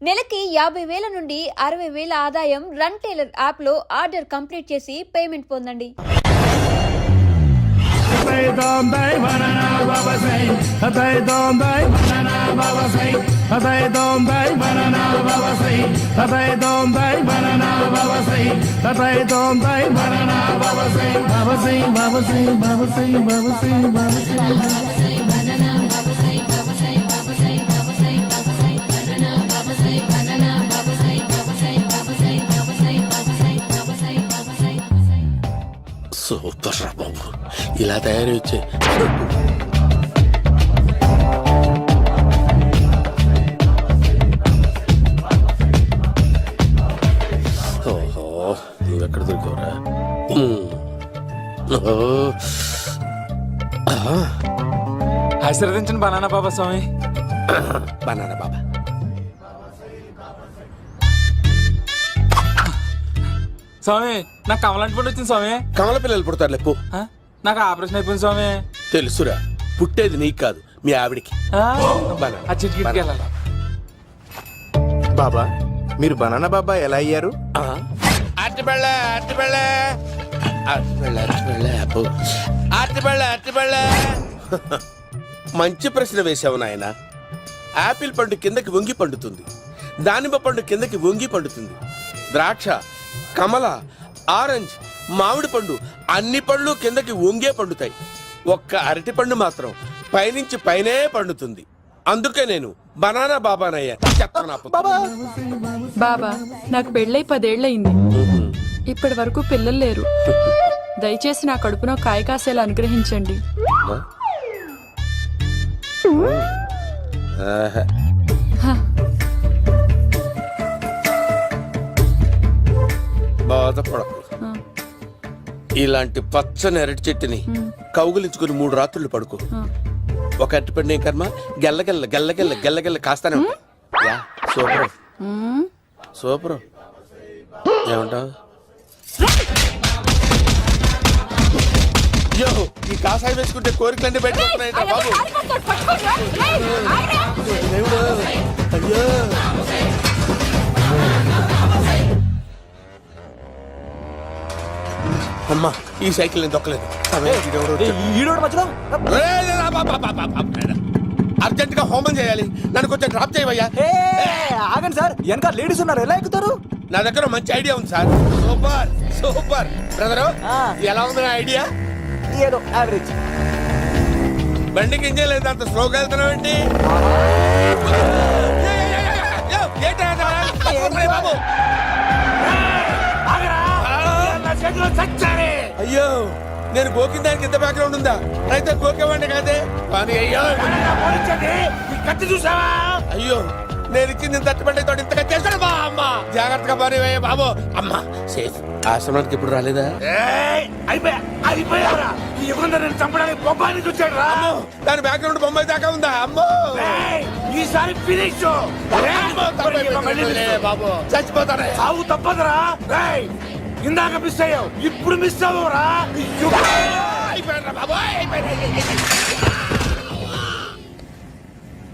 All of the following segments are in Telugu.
నెలకి 50,000 నుండి 60,000 ఆదాయం రన్ టైలర్ యాప్ లో ఆర్డర్ కంప్లీట్ చేసి పేమెంట్ పొందండి. సూపర్ రా బాబు, ఇలా తయారు వచ్చే ఓహో, నువ్వెక్కడ దొరికావురా? ఆశీర్వదించండి బనానా బాబా స్వామి. బనానా బాబా స్వామి, నాకు కమలాంటి పండు వచ్చింది స్వామి. కమల పిల్లలు పుడతారు లేపు. నాకు ఆపరేషన్ అయిపోయింది స్వామి. తెలుసురా, పుట్టేది నీకు కాదు మీ ఆవిడికి. ఆ చిటికి వెళ్ళాలి. బాబా, మీరు బనానా బాబా ఎలా అయ్యారు? మంచి ప్రశ్న వేశావు నాయన. ఆపిల్ పండు కిందకి వంగి పండుతుంది, దానిమ్మ పండు కిందకి వంగి పండుతుంది, ద్రాక్ష, కమల, ఆరెంజ్, మామిడి పండు అన్ని పళ్ళు కిందకి వంగే పండుతాయి. ఒక్క అరటి పండు మాత్రం పైనుంచి పైనే పండుతుంది. అందుకే నేను బనానా బాబానయ్యా. బాబా, నాకు పెళ్ళై 10 ఏళ్ళయింది. ఇప్పటి వరకు పిల్లలు లేరు. దయచేసి నా కడుపునో కాయ కాసేలా అనుగ్రహించండి. బాధపడకు. ఇలాంటి పచ్చని అరటి చెట్టుని కౌగులించుకుని 3 రాత్రులు పడుకో. ఒక అరటి పండు కర్మ గెల్లగెల్ల గెల్లగెల్ల గెల్లగెల్ల కాస్తానే ఉంటాయి. Super super. ఏమంటావు? అయ్యో, ఈ కాసాయి వేసుకుంటే కోరికలన్నీ బయటకు వస్తున్నాయంట బాబు. దేవుడు, అయ్యో. అమ్మా, ఈ సైకిల్ నేను దొక్కలేదు. అర్జెంట్ గా హోమం చేయాలి, నన్ను కొంచెం డ్రాప్ చేయవయ్యా. ఆగండి సార్, వెనక లేడీస్ ఉన్నారు, ఎలా ఎక్కుతారు? నా దగ్గర మంచి ఐడియా ఉంది సార్. Super super. బ్రదరు, ఎలా ఉంది నా ఐడియా? ఏదో యావరేజ్. బండికి ఇంజన్ లేదు, అంత స్లోగా వెళ్తున్నావు ఏంటి? బాబు అయ్యో, నేను గోకిన దానికి ఇంత బ్యాక్గ్రౌండ్ ఉందా? అయితే గోకేవాడిని కాదే. కానీ అయ్యో, చూసావా? అయ్యో, నేను ఇచ్చింది తట్టుబడి తోటి ఇంతగా చేశాడు బా. అమ్మ జాగ్రత్తగా పని బాబు. అమ్మ సేఫ్. ఆశ్రమానికి ఇప్పుడు రాలేదా? చంపడానికి బొమ్మాయి చూచాడు రా. దాని బ్యాక్గ్రౌండ్ బొమ్మాయి దాకా ఉందా? అమ్మో, ఈసారి ఫినిష్ బాబు. చచ్చిపోతానే, సాగు తప్పదురా. ఇందాక మిస్ అయ్యావు, ఇప్పుడు మిస్ అవ్వరా.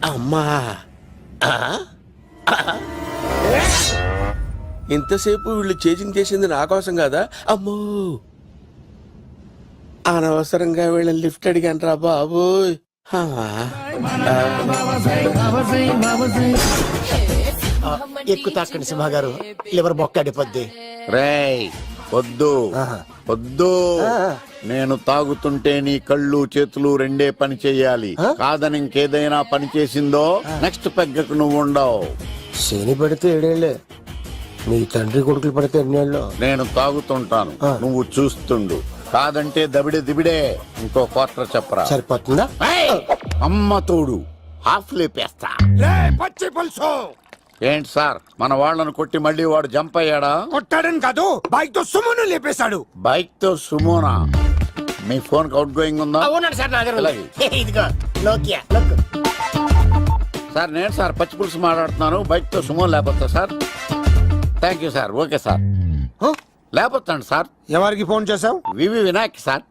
అమ్మా, ఇంతసేపు వీళ్ళు చేజింగ్ చేసింది నా కోసం కాదా? అమ్మో, అనవసరంగా వీళ్ళని లిఫ్ట్ అడిగాను రా బాబు. ఎక్కు తాకండి సింహ గారు, లివర్ బొక్కడిపోద్ది. రేయ్ వద్దు వద్దు, నేను తాగుతుంటే నీ కళ్ళు చేతులు రెండే పని చెయ్యాలి. కాదని ఇంకేదైనా పని చేసిందో నెక్స్ట్ పెగ్గకు నువ్వు ఉండవు. శని పడితే 7 ఏళ్ళే, మీ తండ్రి కొడుకులు పడితే 2 ఏళ్ళు. నేను తాగుతుంటాను, నువ్వు చూస్తుండు. కాదంటే దబిడే దిబిడే. ఇంకో క్వార్టర్ చెప్పరా? సరిపోతుందా? అమ్మ తోడు, హాఫ్ లేపేస్తా. పచ్చి పులుసు. ఏంటి సార్, మన వాళ్ళను కొట్టి మళ్ళీ వాడు జంప్ అయ్యాడా? కొట్టాడని కాదు, బైక్ తో సుమోను లేపేశాడు. బైక్ తో సుమోనా? మీ ఫోన్ అవుట్ గోయింగ్ ఉందా? సార్ నేను సార్ పచ్చి పులుసు మాట్లాడుతున్నాను. బైక్ తో సుమో లేకపోతా sir? Thank you sir. Okay sir, లేకపోతాను సార్. ఎవరికి ఫోన్ చేసావు? VV Vinayak sir.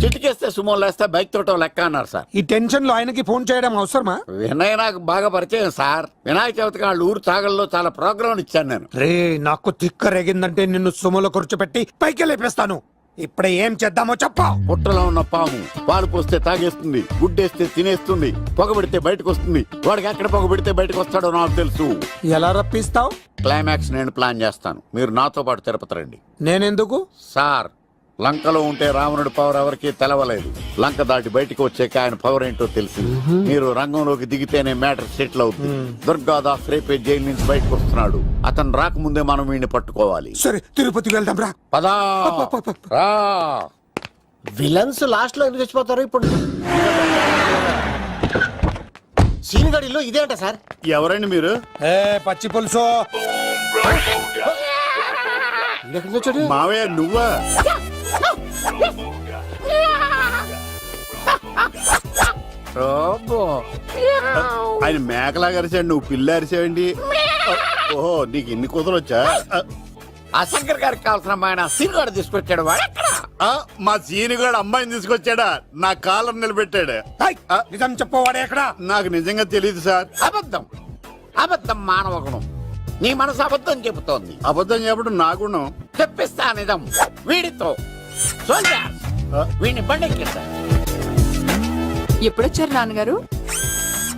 చిటికేస్తే సుమో లేస్తే బైక్ తోటో లెక్క అన్నారు సార్. ఈ టెన్షన్ లో ఆయనకి ఫోన్ చేయడం అవసరమా? వినయ్ నాకు బాగా పరిచయం సార్. వినాయక చవితికి వాళ్ళ ఊరు చాగల్లో చాలా ప్రోగ్రాం ఇచ్చాను నేను. రే నాకు తిక్క రేగిందంటే నిన్ను సుమలో కూర్చోపెట్టి పైకి లేపేస్తాను. ఇప్పుడే ఏం చేద్దామో చెప్పా. పుట్టలో ఉన్న పాము పాలు పోస్తే తాగేస్తుంది, గుడ్డేస్తే తినేస్తుంది, పొగబెడితే బయటకు వస్తుంది. వాడికి ఎక్కడ పొగబెడితే బయటకు వస్తాడో నాకు తెలుసు. ఎలా రప్పిస్తావు? క్లైమాక్స్ నేను ప్లాన్ చేస్తాను, మీరు నాతో పాటు తిరుపతి రండి. నేనెందుకు? సార్, లంకలో ఉంటే రావణుడి పవర్ ఎవరికి తెలవలేదు. లంక దాటి బయటికి వచ్చాక ఆయన పవర్ ఏంటో తెలిసి మీరు రంగంలోకి దిగితేనే మ్యాటర్ సెటిల్ అవుతుంది. దుర్గాదాస్ రేపే జైలు నుంచి బయటకు వస్తున్నాడు. అతను రాకముందే మనం వీడిని పట్టుకోవాలి. సరే తిరుపతికి వెళ్దాం రా. పదా రా. విలన్స్ లాస్ట్ లో ఎందుకు చచ్చిపోతారు? ఇప్పుడు సీన్ గడిలో ఇదే అంట సార్. ఎవరండి మీరు? ఏ పచ్చి పులుసు ఎక్కడికి వచ్చాడు? మావయ్య నువ్వా? ఆయన మేకలాగా అరిచాడు, నువ్వు పిల్ల అరిచావండి. ఓహో, నీకు ఇన్ని కూతురు వచ్చా? ఆ శంకర్ గారికి కావాల్సిన అమ్మాయి సీనుగాడు తీసుకొచ్చాడు. మా సీనుగాడు అమ్మాయిని తీసుకొచ్చాడా? నా కాలర్ నిలబెట్టాడు. నిజం చెప్పవాడే ఎక్కడ? నాకు నిజంగా తెలియదు సార్. అబద్ధం, అబద్ధం మానవ గుణం. నీ మనసు అబద్ధం చెబుతోంది. అబద్ధం చెప్పడం నా గుణం. తెప్పిస్తా నిజం వీడితో. వీడిని బండెక్కిస్తా. ఎప్పుడొచ్చారు నాన్నగారు?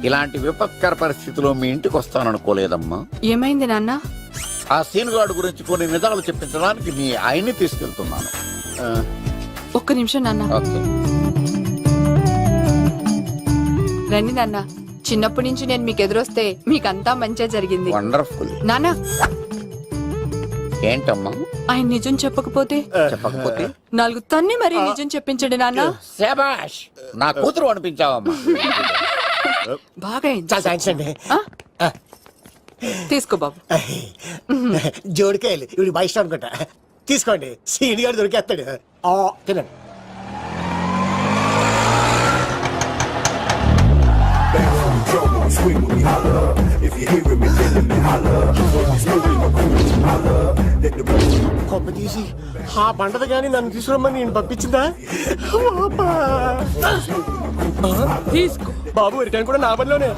ఇలాంటి విపత్కర పరిస్థితిలో మీ ఇంటికి వస్తాననుకోలేదమ్మా. ఏమైంది నాన్న? ఆ సీనుగాడు గురించి కొన్ని నిజాలు చెప్పించడానికి మీ ఆయన్ని తీసుకెళ్తున్నాను. ఒక్క నిమిషం నాన్న. ఓకే. రండి నాన్న. చిన్నప్పటి నుంచి నేను మీకు ఎదురొస్తే మీకంతా మంచిగా జరిగింది. వండర్ఫుల్. నాన్న, ఏంటమ్మా? ఆయన నిజం చెప్పకపోతే చెప్పకపోతే 4 తన్ని మరీ నిజం చెప్పించండి నాన్న. శభాష్, నా కూతురు అనిపించావమ్మా. బాగా అయింది. చాలా థ్యాంక్స్ అండి. తీసుకో బాబు. జోడికాయలు ఇవి బాగా ఇష్టం అనుకుంటా. తీసుకోండి, సీని గారు దొరికేస్తాడు. తినండి. కొమ్మ తీసి ఆ పంటది కానీ నన్ను తీసుకురమ్మని నేను పంపించిందా? తీసుకో బాబు రిటర్న్ కూడా నా పనిలోనే.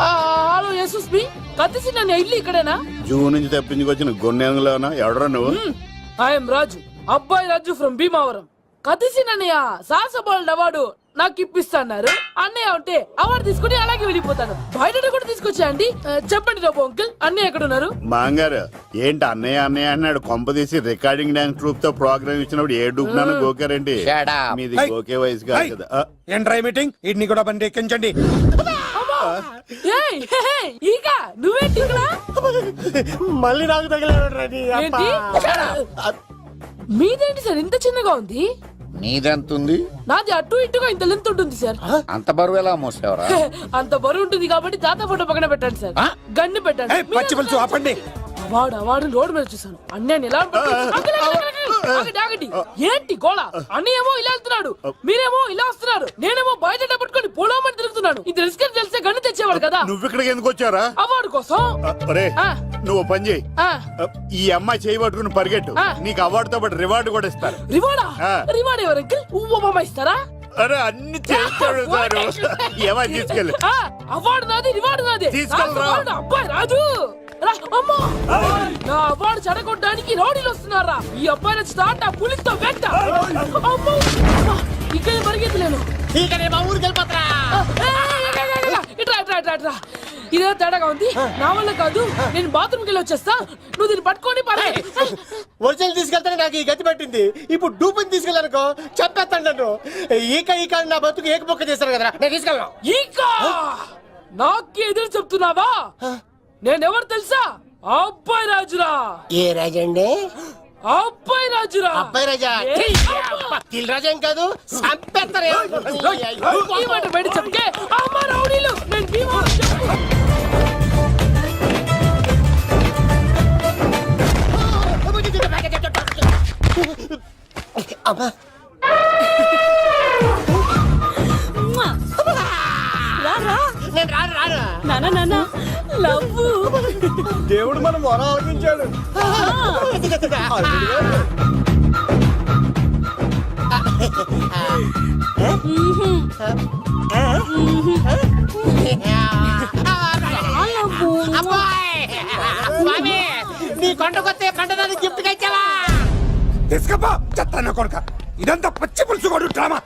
హలో యశస్ బి కత్తిసి నన్ను ఇల్లు ఇక్కడేనా? జూన్ నుంచి తప్పించుకొచ్చిన గొన్నెంగులోనా? ఎవడరా నువ్వు? ఐఎమ్ రాజు, అబ్బాయి రాజు ఫ్రమ్ భీమావరం. కత్తిసి నన్నయ్య సాహసబాల్ అవార్డు నాకు ఇప్పిస్తాన్నారు. అన్నయ్య ఉంటే అవార్డు తీసుకుని అలాగే వెళ్ళిపోతాను. బయట కూడా తీసుకొచ్చా అండి. చెప్పండి రాబు అంకుల్, అన్నయ్య ఎక్కడ ఉన్నారు? మాంగారు ఏంటి అన్నయ్య అన్నయ్య అన్నాడు? కొంప తీసి రికార్డింగ్ డాన్స్ గ్రూప్ తో ప్రోగ్రామ్ ఇచ్చినప్పుడు ఏ డూబ్నాను గోకారండి? మీది గోకే వయసు కాదు కదా. ఏంట్రై మీటింగ్? ఇడ్ని కూడా బండి ఎక్కించండి. ఏయ్, హే, హే, ఈగ నువ్వేంటి ఇక్కడ? మళ్ళీ నాకు తగిలేడు. ఏంటి? మీదేంటి సార్ ఇంత చిన్నగా ఉంది? నీదెంతుంది? నాది అటు ఇటుగా ఇంత లెంత్ ఉంటుంది సార్. అంత బరువు ఎలా మోసేవరా? అంత బరువు ఉంటుంది కాబట్టి తాత ఫోటో పక్కన పెట్టండి సార్. గన్ను పెట్టండి. పచ్చి పులుసు ఆపండి. అవార్డు రోడ్డు మీద చూసాను. అన్నయ్య ఎలా ఆగండి. ఏంటి గోళ? అన్నయ్య ఏమో ఇలా వెళ్తున్నాడు, మీరేమో ఇలా వస్తున్నారు, నేనేమో బయట పట్టుకొని పోలోమని తిరుగుతున్నాను. ఇది రిస్క్ అని తెలిస్తే గన్ను తెచ్చేవాడు కదా. నువ్వు ఇక్కడికి ఎందుకు వచ్చారా? అవార్డు కోసం. నువ్వు పని చేయి, ఆ, ఈ అమ్మాయి చేయి పట్టుకుని పరిగెట్టు. నీకు అవార్డుతో పాటు రివార్డు కూడా ఇస్తారు. రివార్డా? రివార్డ్ ఎవరు అంకిల్? ఉవ్వమ్మ ఇస్తారా? అరే అన్ని చేస్తాడు సార్. ఏమని తీసుకెళ్ళి అవార్డు నాది, రివార్డు నాది. తీసుకెళ్ళరా. అబ్బాయి రాజు రా, అమ్మో. నా అవార్డు చెడగొట్టడానికి రౌడీలు వస్తున్నారా? ఈ అబ్బాయి స్టార్ట్ ఆ పులితో వెంట. అమ్మో, ఇక్కడ పరిగెత్తలేను. ఇట్రా. ఇదే తేడాగా ఉంది. నా వల్ల కాదు, నేను బాత్రూమ్కి వెళ్ళి వచ్చేస్తా. నువ్వు దీన్ని పట్టుకొని ఒరిజినల్ తీసుకెళ్తానే నాకు ఈ గతి పట్టింది. ఇప్పుడు డూపుని తీసుకెళ్ళానుకో చెప్పేస్తాను నన్ను. ఈక నా బతుకు ఏకపొక్క చేశారు కదా, నేను తీసుకెళ్ళను. ఇంకా నాకు ఎదురు చెప్తున్నావా? నేనెవరు తెలుసా? అబ్బాయి రాజురా. ఏ రాజండి? అబ్బాయి రాజురా. అబ్బాయి రాజా? తిల్ రాజా ఏం కాదు, చంపేస్తారే. ఈ మాట బయట చెప్తే అమ్మ రౌడీలు. నేను భీమవరం చెప్పు. అమ్మా నేను రాను. దేవుడు మనం వరం ఆలకించాడు. స్వామి నీ కొండకొస్తే కంటదాన్ని గిఫ్ట్ గా ఇచ్చావా? తీసుకపో చెత్త కొడుక. ఇదంతా పచ్చి పులుసుగాడు డ్రామా.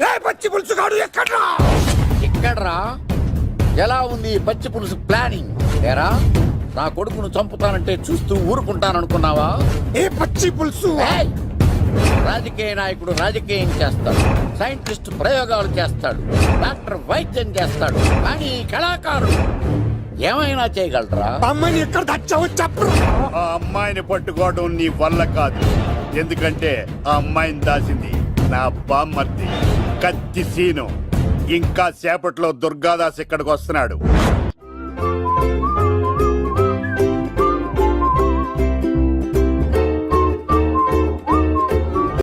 రే పచ్చి పులుసుగాడు ఎక్కడ్రా? ఇక్కడ్రా ఎలా ఉంది ఈ పచ్చి పులుసు ప్లానింగ్? ఏరా నా కొడుకును చంపుతానంటే చూస్తూ ఊరుకుంటాననుకున్నావా? ఏ పచ్చి పులుసు? ఏయ్! రాజకీయ నాయకుడు రాజకీయం చేస్తాడు, సైంటిస్ట్ ప్రయోగాలు చేస్తాడు, డాక్టర్ వైద్యం చేస్తాడు, కానీ ఈ కళాకారుడు ఏమైనా చేయగలరా? అమ్మాయిని ఎక్కడ దాచావో చెప్పు. ఆ అమ్మాయిని పట్టుకోవడం నీ వల్ల కాదు. ఎందుకంటే ఆ అమ్మాయిని దాసింది నా బామ్మర్ది కత్తి సీను. ఇంకా సేపట్లో దుర్గాదాస్ ఇక్కడికి వస్తున్నాడు.